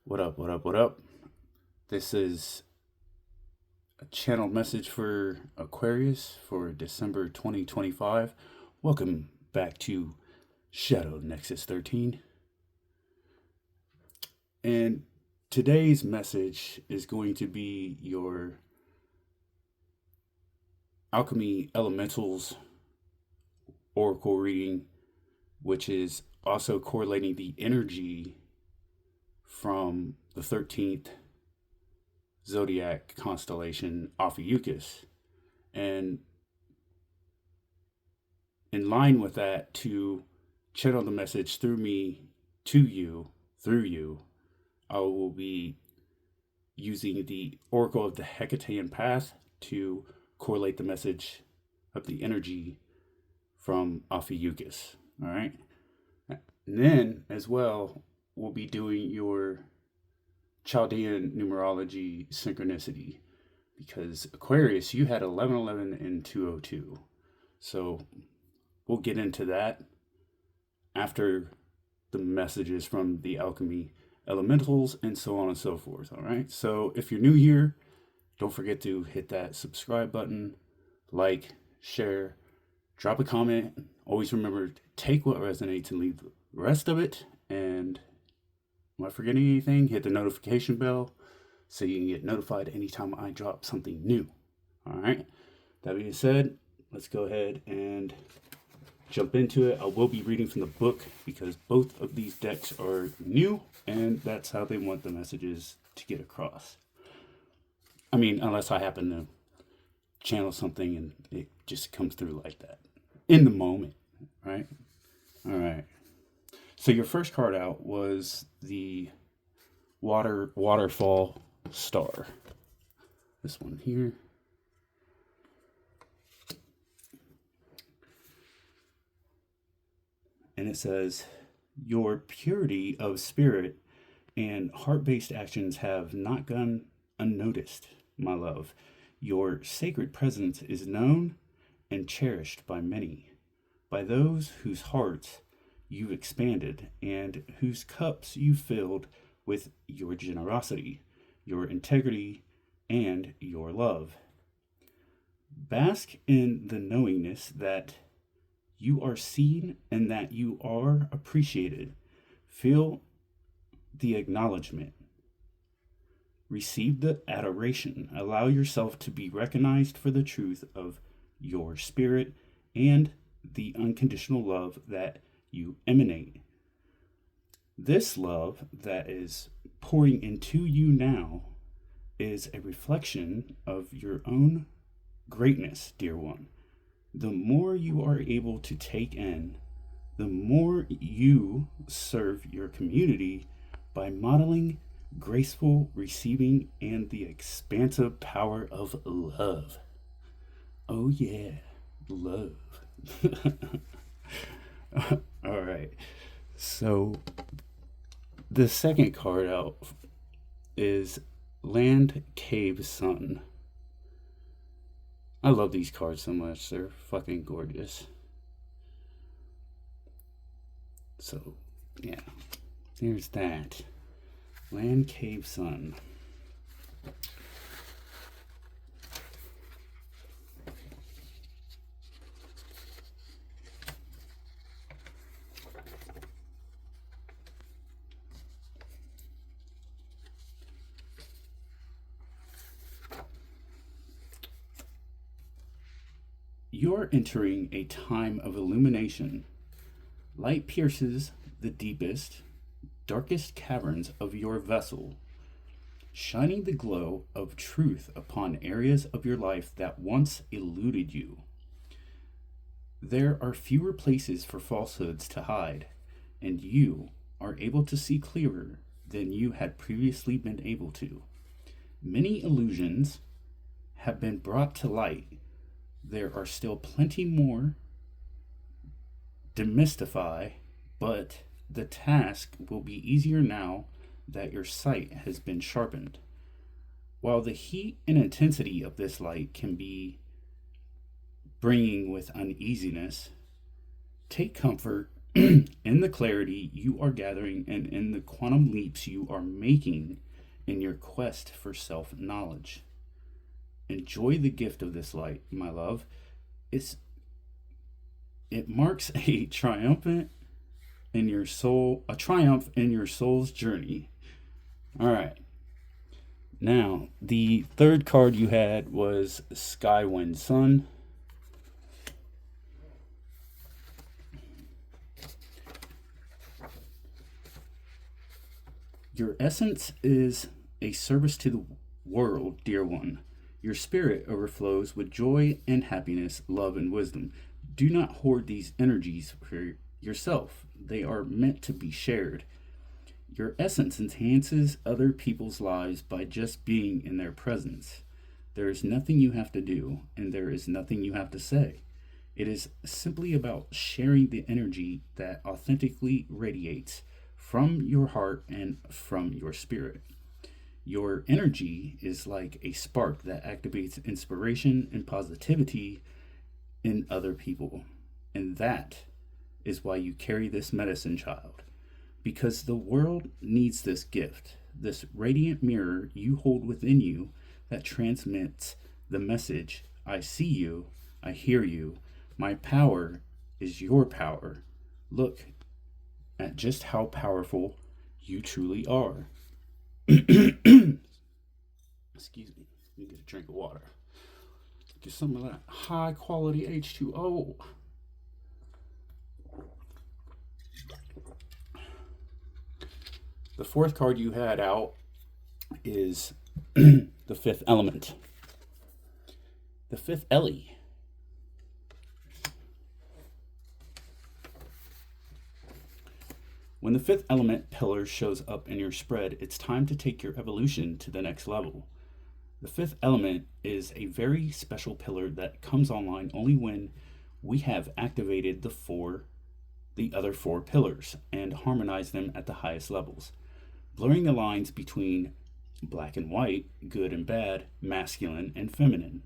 What up, what up, what up? This is a channel message for Aquarius for December 2025. Welcome back to Shadow Nexus 13. And today's message is going to be your Alchemy Elementals Oracle reading, which is also correlating the energy from the 13th zodiac constellation Ophiuchus. And in line with that, to channel the message through me to you, through you, I will be using the Oracle of the Hekatean Path to correlate the message of the energy from Ophiuchus. All right. And then, as well, we'll be doing your Chaldean Numerology synchronicity, because Aquarius, you had 1111 and 202. So we'll get into that after the messages from the Alchemy Elementals and so on and so forth. All right. So if you're new here, don't forget to hit that subscribe button, like, share, drop a comment. Always remember to take what resonates and leave the rest of it. And am I forgetting anything? Hit the notification bell so you can get notified anytime I drop something new. All right. That being said, let's go ahead and jump into it. I will be reading from the book because both of these decks are new, and that's how they want the messages to get across. I mean, unless I happen to channel something and it just comes through like that in the moment, right? All right. So your first card out was the waterfall star. This one here. And it says, your purity of spirit and heart-based actions have not gone unnoticed, my love. Your sacred presence is known and cherished by many, by those whose hearts you've expanded and whose cups you filled with your generosity, your integrity, and your love. Bask in the knowingness that you are seen and that you are appreciated. Feel the acknowledgement. Receive the adoration. Allow yourself to be recognized for the truth of your spirit and the unconditional love that you emanate. This love that is pouring into you now is a reflection of your own greatness, dear one. The more you are able to take in, the more you serve your community by modeling graceful receiving and the expansive power of love. Oh yeah, love. All right. So the second card out is Land Cave Sun. I love these cards so much. They're fucking gorgeous. So, yeah. There's that. Land Cave Sun. You're entering a time of illumination. Light pierces the deepest, darkest caverns of your vessel, shining the glow of truth upon areas of your life that once eluded you. There are fewer places for falsehoods to hide, and you are able to see clearer than you had previously been able to. Many illusions have been brought to light. There are still plenty more demystify, but the task will be easier now that your sight has been sharpened. While the heat and intensity of this light can be bringing with uneasiness, take comfort In the clarity you are gathering and in the quantum leaps you are making in your quest for self-knowledge. Enjoy the gift of this light, my love. It marks a triumph in your soul's journey. All right. Now, the third card you had was Sky, Wind, Sun. Your essence is a service to the world, dear one. Your spirit overflows with joy and happiness, love and wisdom. Do not hoard these energies for yourself. They are meant to be shared. Your essence enhances other people's lives by just being in their presence. There is nothing you have to do, and there is nothing you have to say. It is simply about sharing the energy that authentically radiates from your heart and from your spirit. Your energy is like a spark that activates inspiration and positivity in other people. And that is why you carry this medicine, child. Because the world needs this gift, this radiant mirror you hold within you that transmits the message, I see you, I hear you, my power is your power. Look at just how powerful you truly are. Excuse me, let me get a drink of water. Get some of that high quality H2O. The fourth card you had out is the fifth element. The fifth Ellie. When the fifth element pillar shows up in your spread, it's time to take your evolution to the next level. The fifth element is a very special pillar that comes online only when we have activated the other four pillars and harmonized them at the highest levels, blurring the lines between black and white, good and bad, masculine and feminine,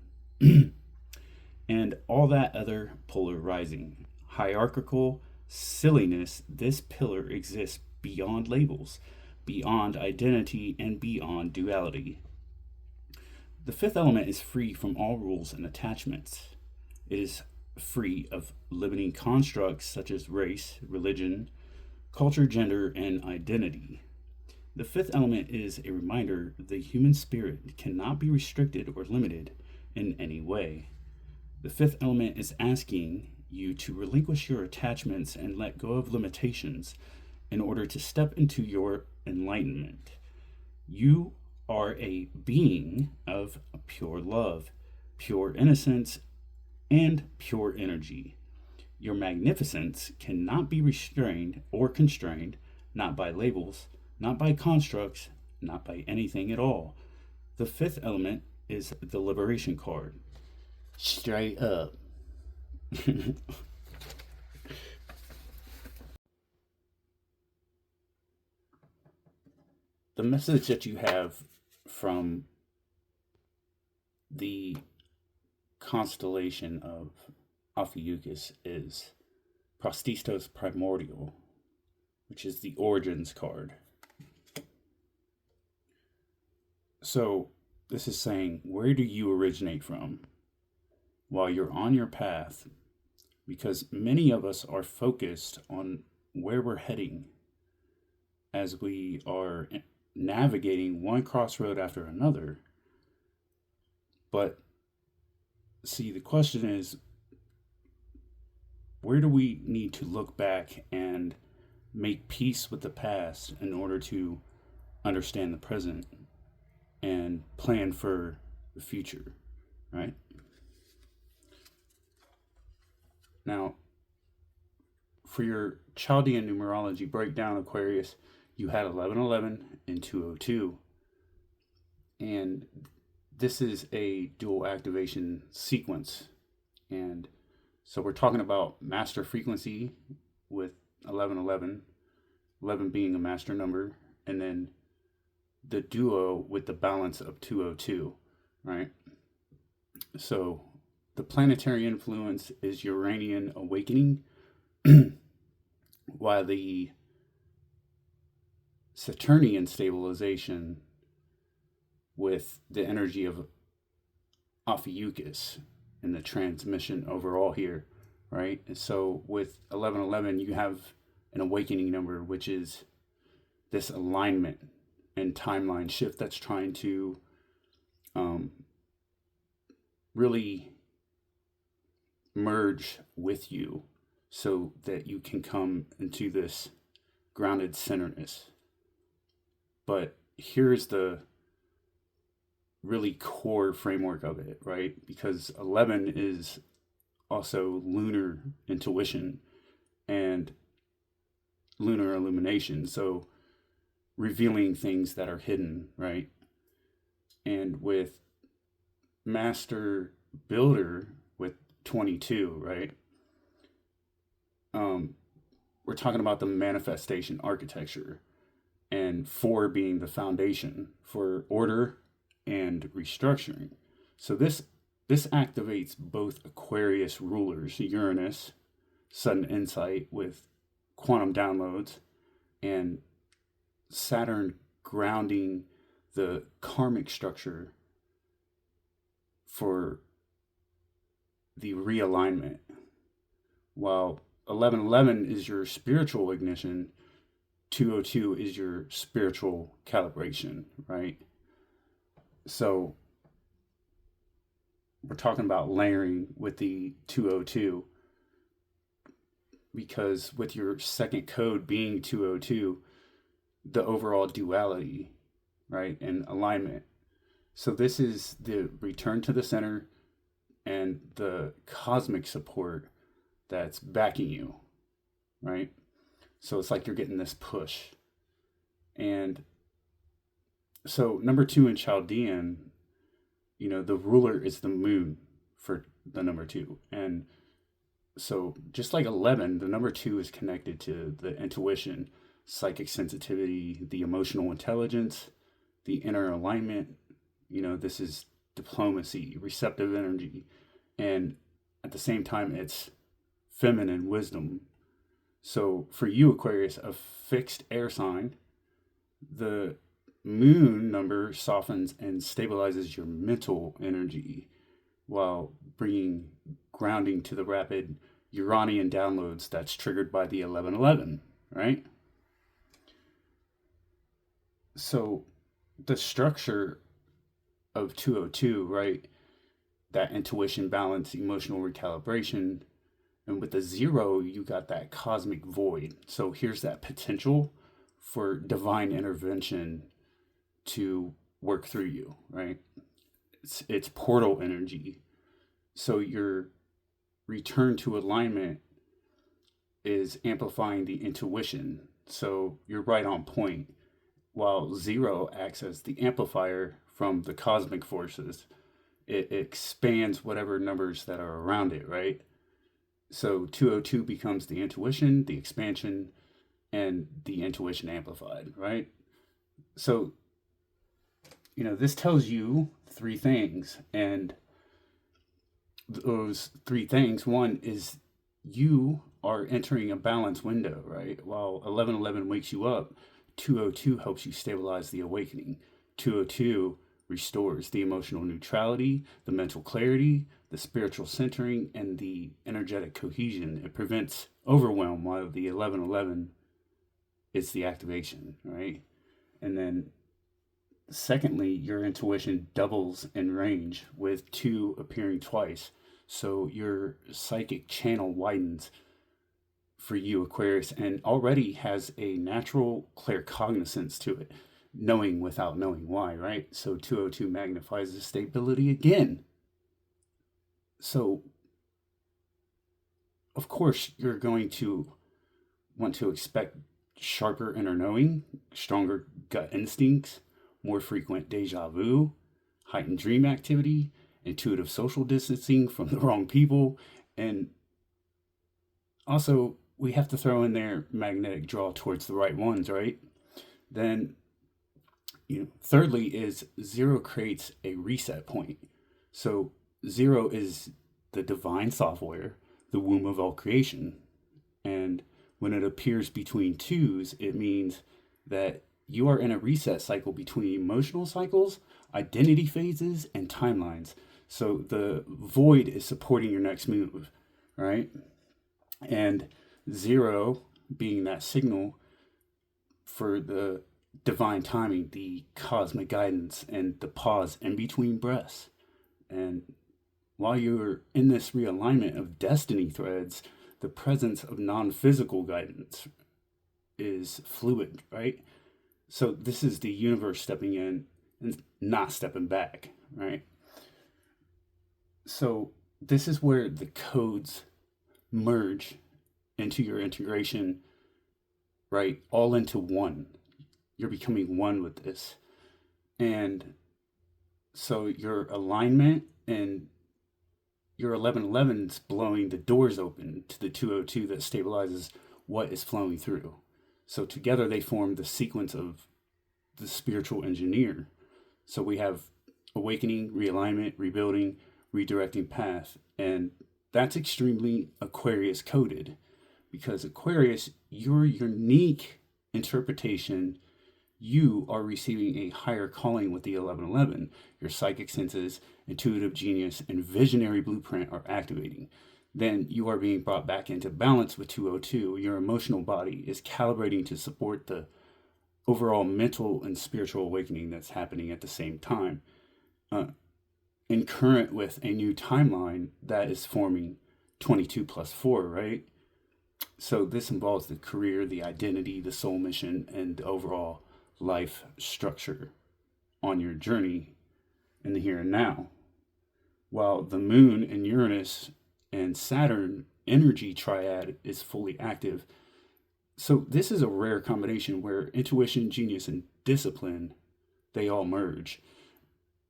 and all that other polarizing, hierarchical silliness. This pillar exists beyond labels, beyond identity, and beyond duality. The fifth element is free from all rules and attachments. It is free of limiting constructs such as race, religion, culture, gender, and identity. The fifth element is a reminder the human spirit cannot be restricted or limited in any way. The fifth element is asking you to relinquish your attachments and let go of limitations in order to step into your enlightenment. You are a being of pure love, pure innocence, and pure energy. Your magnificence cannot be restrained or constrained, not by labels, not by constructs, not by anything at all. The fifth element is the liberation card. Straight up. The message that you have from the constellation of Ophiuchus is Prostistos Primordial, which is the origins card. So this is saying, where do you originate from while you're on your path? Because many of us are focused on where we're heading as we are navigating one crossroad after another. But see, the question is, where do we need to look back and make peace with the past in order to understand the present and plan for the future, right? Now, for your Chaldean Numerology breakdown, Aquarius, you had 1111 and 202. And this is a dual activation sequence. And so we're talking about master frequency with 1111, 11 being a master number, and then the duo with the balance of 202, right? So the planetary influence is Uranian awakening. while the Saturnian stabilization with the energy of Ophiuchus and the transmission overall here, right? So with 1111, you have an awakening number, which is this alignment and timeline shift that's trying to really merge with you so that you can come into this grounded centeredness. But here's the really core framework of it, right? Because 11 is also lunar intuition and lunar illumination. So revealing things that are hidden, right? And with Master Builder with 22, right? We're talking about the manifestation architecture, and 4 being the foundation for order and restructuring. So this activates both Aquarius rulers, Uranus, sudden insight with quantum downloads, and Saturn grounding the karmic structure for the realignment, while 1111 is your spiritual ignition, 202 is your spiritual calibration, right? So we're talking about layering with the 202, because with your second code being 202, the overall duality, right, and alignment. So this is the return to the center and the cosmic support that's backing you, right? So it's like you're getting this push. And so number 2 in Chaldean, the ruler is the moon for the number 2. And so just like 11, the number 2 is connected to the intuition, psychic sensitivity, the emotional intelligence, the inner alignment. This is diplomacy, receptive energy, and at the same time, it's feminine wisdom. So for you, Aquarius, a fixed air sign, the moon number softens and stabilizes your mental energy while bringing grounding to the rapid Uranian downloads that's triggered by the 1111, right? So the structure of 202, right? That intuition, balance, emotional recalibration. And with the 0, you got that cosmic void. So here's that potential for divine intervention to work through you, right? It's portal energy. So your return to alignment is amplifying the intuition. So you're right on point. While 0 acts as the amplifier from the cosmic forces, it expands whatever numbers that are around it, right? So 202 becomes the intuition, the expansion, and the intuition amplified, right? So, this tells you 3 things. And those 3 things, one is you are entering a balance window, right? While 1111 wakes you up, 202 helps you stabilize the awakening. 202 restores the emotional neutrality, the mental clarity, the spiritual centering, and the energetic cohesion. It prevents overwhelm, while the 1111 is the activation, right? And then secondly, your intuition doubles in range with 2 appearing twice. So your psychic channel widens for you, Aquarius, and already has a natural claircognizance to it, knowing without knowing why, right? So 202 magnifies the stability again. So, of course, you're going to want to expect sharper inner knowing, stronger gut instincts, more frequent deja vu, heightened dream activity, intuitive social distancing from the wrong people, and also we have to throw in there magnetic draw towards the right ones, right? Then, thirdly is 0 creates a reset point. So 0 is the divine software, the womb of all creation. And When it appears between twos, it means that you are in a reset cycle between emotional cycles, identity phases, and timelines. So the void is supporting your next move, right? And 0 being that signal for the divine timing, the cosmic guidance, and the pause in between breaths. And while you're in this realignment of destiny threads, the presence of non-physical guidance is fluid, right? So this is the universe stepping in and not stepping back, right? So this is where the codes merge into your integration, right? All into one. You're becoming one with this. And so your alignment and your 1111 is blowing the doors open to the 202 that stabilizes what is flowing through. So together they form the sequence of the spiritual engineer. So we have awakening, realignment, rebuilding, redirecting path. And that's extremely Aquarius coded, because Aquarius, your unique interpretation, you are receiving a higher calling with the 1111. Your psychic senses, intuitive genius, and visionary blueprint are activating. Then you are being brought back into balance with 202. Your emotional body is calibrating to support the overall mental and spiritual awakening that's happening at the same time. In current with a new timeline that is forming 22 plus 4, right? So this involves the career, the identity, the soul mission, and the overall life structure on your journey in the here and now. While the moon and Uranus and Saturn energy triad is fully active. So this is a rare combination where intuition, genius, and discipline, they all merge.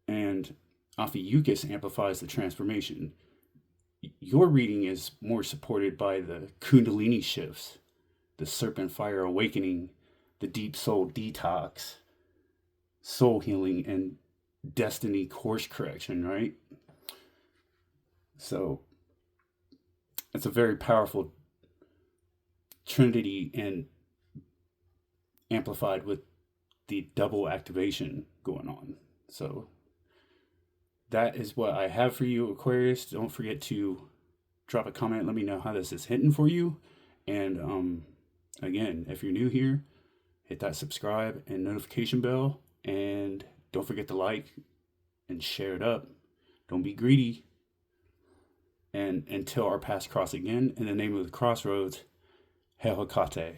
And Ophiuchus amplifies the transformation. Your reading is more supported by the Kundalini shifts, the serpent-fire awakening, the deep soul detox, soul healing, and destiny course correction, right? So it's a very powerful trinity and amplified with the double activation going on. So that is what I have for you, Aquarius. Don't forget to drop a comment. Let me know how this is hitting for you. And again, if you're new here, hit that subscribe and notification bell. And don't forget to like and share it up. Don't be greedy. And until our paths cross again, in the name of the crossroads, Hekate.